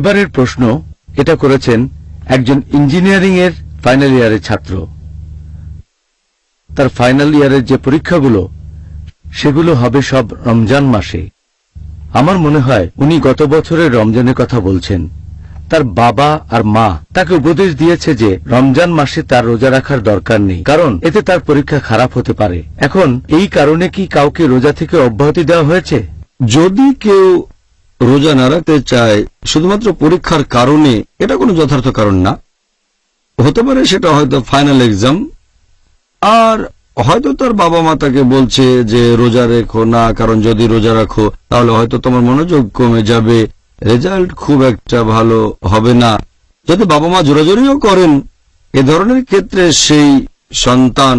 এবারের প্রশ্ন এটা করেছেন একজন ইঞ্জিনিয়ারিং এর ফাইনাল ইয়ারের ছাত্র। তার ফাইনাল ইয়ারের যে পরীক্ষাগুলো সেগুলো হবে সব রমজান মাসে। আমার মনে হয় উনি গত বছরের রমজানের কথা বলছেন। তার বাবা আর মা তাকে উপদেশ দিয়েছে যে রমজান মাসে তার রোজা রাখার দরকার নেই, কারণ এতে তার পরীক্ষা খারাপ হতে পারে। এখন এই কারণে কি কাউকে রোজা থেকে অব্যাহতি দেওয়া হয়েছে? যদি কেউ রোজা না রাখতে চায় শুধুমাত্র পরীক্ষার কারণে, এটা কোনো যথার্থ কারণ না। হতে পারে সেটা হয়তো ফাইনাল এক্সাম, আর হয়তো তার বাবা মা তাকে বলছে যে রোজা রেখো না, কারণ যদি রোজা রাখো তাহলে হয়তো তোমার মনোযোগ কমে যাবে, রেজাল্ট খুব একটা ভালো হবে না। যদি বাবা মা জোরাজোরিও করেন, এ ধরনের ক্ষেত্রে সেই সন্তান,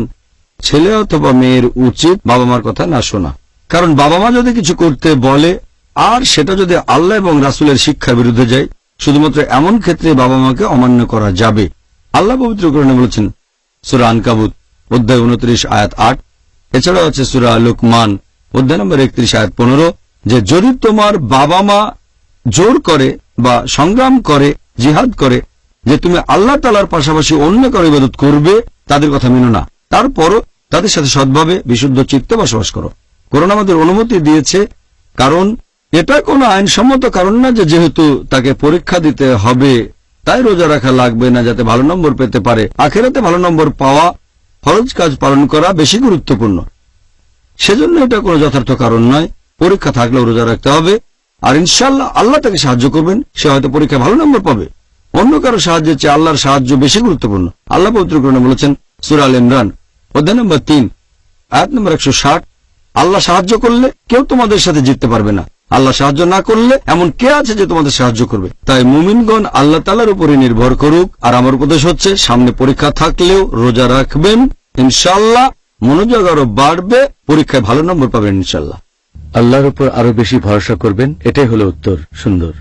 ছেলে অথবা মেয়ের উচিত বাবা মার কথা না শোনা। কারণ বাবা মা যদি কিছু করতে বলে আর সেটা যদি আল্লাহ এবং রাসূলের শিক্ষার বিরুদ্ধে যায়, শুধুমাত্র এমন ক্ষেত্রে বাবা মাকে অমান্য করা যাবে। আল্লাহ পবিত্র কোরআনে বলেছেন সূরা আনকাবুত অধ্যায় 29 আয়াত 8, এছাড়াও আছে সূরা লুকমান অধ্যায় নম্বর 31 আয়াত 15, যে যদি তোমার বাবা মা জোর করে বা সংগ্রাম করে, জিহাদ করে যে তুমি আল্লাহ তাআলার পাশাপাশি অন্য কারো ইবাদত করবে, তাদের কথা মেনো না, তারপরও তাদের সাথে সৎভাবে বিশুদ্ধ চিত্তে বসবাস করো। কোরআন আমাদের অনুমতি দিয়েছে, কারণ এটা কোনো আইনসম্মত কারণ না যে যেহেতু তাকে পরীক্ষা দিতে হবে তাই রোজা রাখা লাগবে না যাতে ভালো নম্বর পেতে পারে। আখিরাতে ভালো নম্বর পাওয়া, ফরজ কাজ পালন করা বেশি গুরুত্বপূর্ণ। সেজন্য এটা কোনো যথার্থ কারণ নয়। পরীক্ষা থাকলেও রোজা রাখতে হবে, আর ইনশাআল্লাহ আল্লাহ তাকে সাহায্য করবেন, সে হয়তো পরীক্ষায় ভালো নম্বর পাবে। অন্য কারো সাহায্যের চেয়ে আল্লাহর সাহায্য বেশি গুরুত্বপূর্ণ। আল্লাহ পবিত্র কোরআনে বলেছেন সূরা আল ইমরান অধ্যায় নম্বর 3 আয়াত নম্বর 160, আল্লাহ সাহায্য করলে কেউ তোমাদের সাথে জিততে পারবে না, আল্লাহ সাহায্য না করলে এমন কে আছে যে তোমাদের সাহায্য করবে। তাই মুমিনগণ আল্লাহ তাআলার উপরে নির্ভর করুক। আর আমার উপদেশ হচ্ছে সামনে পরীক্ষা থাকলেও রোজা রাখবেন, ইনশাআল্লাহ মনোযোগ আরো বাড়বে, পরীক্ষায় ভালো নম্বর পাবেন ইনশাআল্লাহ। আল্লাহর উপর আরো বেশি ভরসা করবেন, এটাই হলো উত্তর। সুন্দর।